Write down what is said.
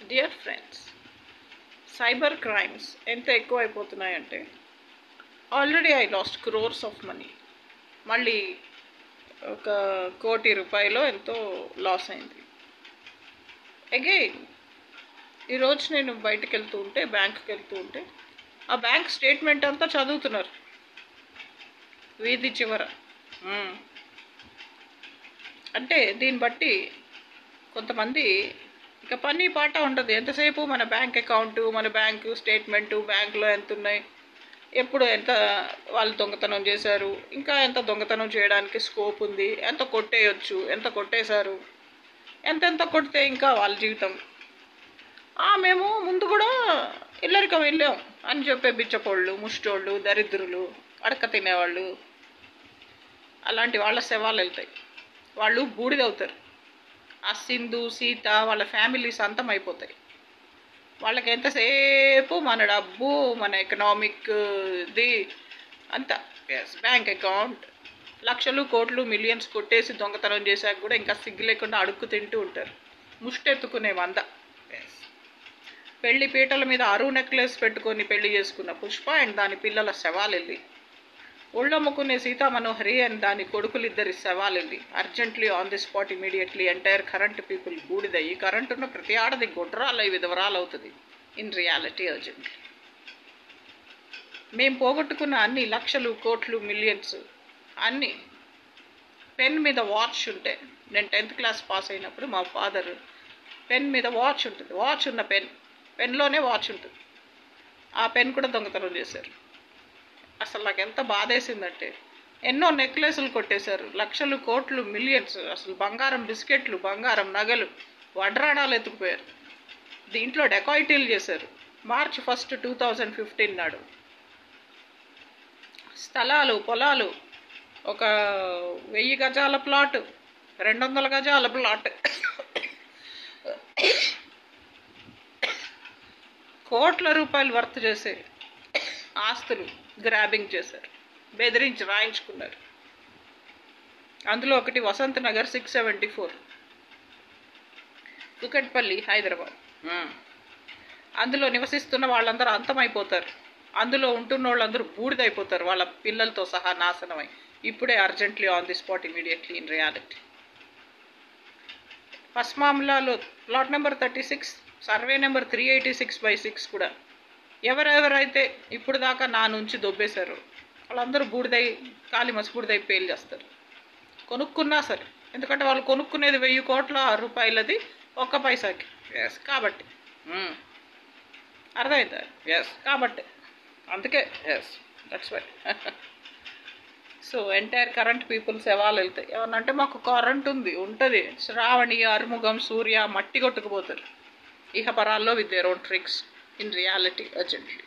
Dear friends, cyber crimes ఎంత ఎక్కువైపోతున్నాయంటే already I lost crores of money. మళ్ళీ ఒక ₹1,00,00,000 ఎంతో లాస్ అయింది. అగైన్ ఈరోజు నేను బయటకు వెళ్తూ ఉంటే, బ్యాంకుకి వెళ్తూ ఉంటే, ఆ బ్యాంక్ స్టేట్మెంట్ అంతా చదువుతున్నారు వీధి చివర. అంటే దీన్ని బట్టి కొంతమంది ఇక పని పాట ఉండదు. ఎంతసేపు మన బ్యాంక్ అకౌంటు, మన బ్యాంకు స్టేట్మెంటు, బ్యాంకులో ఎంత ఉన్నాయి, ఎప్పుడు ఎంత వాళ్ళు దొంగతనం చేశారు, ఇంకా ఎంత దొంగతనం చేయడానికి స్కోప్ ఉంది, ఎంత కొట్టేయచ్చు, ఎంత కొట్టేశారు, ఎంతెంత కొడితే ఇంకా వాళ్ళ జీవితం. మేము ముందు కూడా ఇల్లరికం వెళ్ళాం అని చెప్పే బిచ్చపోళ్ళు, ముష్టోళ్ళు, దరిద్రులు, అడక తినేవాళ్ళు, అలాంటి వాళ్ళ శవాలు వెళ్తాయి. వాళ్ళు బూడిదవుతారు. ఆ సింధు, సీత వాళ్ళ ఫ్యామిలీస్ అంతం అయిపోతాయి. వాళ్ళకి ఎంతసేపు మన డబ్బు, మన ఎకనామిక్ ది అంతా బ్యాంక్ అకౌంట్, లక్షలు, కోట్లు, మిలియన్స్ కొట్టేసి దొంగతనం చేశాక కూడా ఇంకా సిగ్గు లేకుండా అడుక్కు తింటూ ఉంటారు. ముష్టెత్తుకునే మంద. పెళ్లి పీటల మీద అరువు నెక్లెస్ పెట్టుకొని పెళ్లి చేసుకున్న పుష్ప అండ్ దాని పిల్లల శవాలు వెళ్ళి, ఒళ్ళమ్ముకునే సీతామనోహరి అండ్ దాని కొడుకులిద్దరి శవాలు వెళ్ళి, urgently on the spot immediately entire current people బూడిదయ్యి, కరెంట్ ఉన్న ప్రతి ఆడది గొడ్రాలయ్యి విధవరాలు అవుతుంది. ఇన్ రియాలిటీ అర్జెంట్లీ మేము పోగొట్టుకున్న అన్ని లక్షలు, కోట్లు, మిలియన్స్ అన్నీ పెన్ మీద వాచ్ ఉంటే, నేను 10th క్లాస్ పాస్ అయినప్పుడు మా ఫాదర్ పెన్ మీద వాచ్ ఉంటుంది, వాచ్ ఉన్న పెన్లోనే వాచ్ ఉంటుంది, ఆ పెన్ కూడా దొంగతనం చేశారు. అసలు నాకు ఎంత బాధేసిందంటే, ఎన్నో నెక్లెస్లు కొట్టేశారు, లక్షలు, కోట్లు, మిలియన్స్, అసలు బంగారం బిస్కెట్లు, బంగారం నగలు, వడ్రాణాలు ఎత్తుకుపోయారు. దీంట్లో డెకాయిటీలు చేశారు. March 1, 2015 నాడు స్థలాలు, పొలాలు, ఒక 1000 గజాల ప్లాట్, 200 గజాల ప్లాట్, కోట్ల రూపాయలు వర్త్ చేసే ఆస్తులు గ్రాబింగ్ చేశారు, బెదిరించి రాయించుకున్నారు. అందులో ఒకటి వసంత్ నగర్ 674, కుకట్పల్లి, హైదరాబాద్. అందులో నివసిస్తున్న వాళ్ళందరూ అంతమైపోతారు. అందులో ఉంటున్న వాళ్ళందరూ బూడిదైపోతారు, వాళ్ళ పిల్లలతో సహా నాశనమై. ఇప్పుడే urgently on the spot immediately in reality. పస్మామ్లాలో ప్లాట్ నెంబర్ 36, సర్వే నెంబర్ 386/6 కూడా ఎవరెవరైతే ఇప్పుడు దాకా నా నుంచి దొబ్బేశారో వాళ్ళందరూ బూడిదై, కాలి మసిబూడిదై పేలు చేస్తారు. కొనుక్కున్నా సరే, ఎందుకంటే వాళ్ళు కొనుక్కునేది 1000 కోట్ల రూపాయలది, 1 పైసాకి. కాబట్టి అర్థమైందా? కాబట్టి అందుకే that's why. So entire current peoples శవాలు వెళ్తాయి. ఏమన్నంటే మాకు కరెంట్ ఉంటుంది, శ్రావణి, అరుముగం, సూర్య మట్టి కొట్టుకుపోతారు. ఇహపరాల్లో with their own tricks. In reality urgently.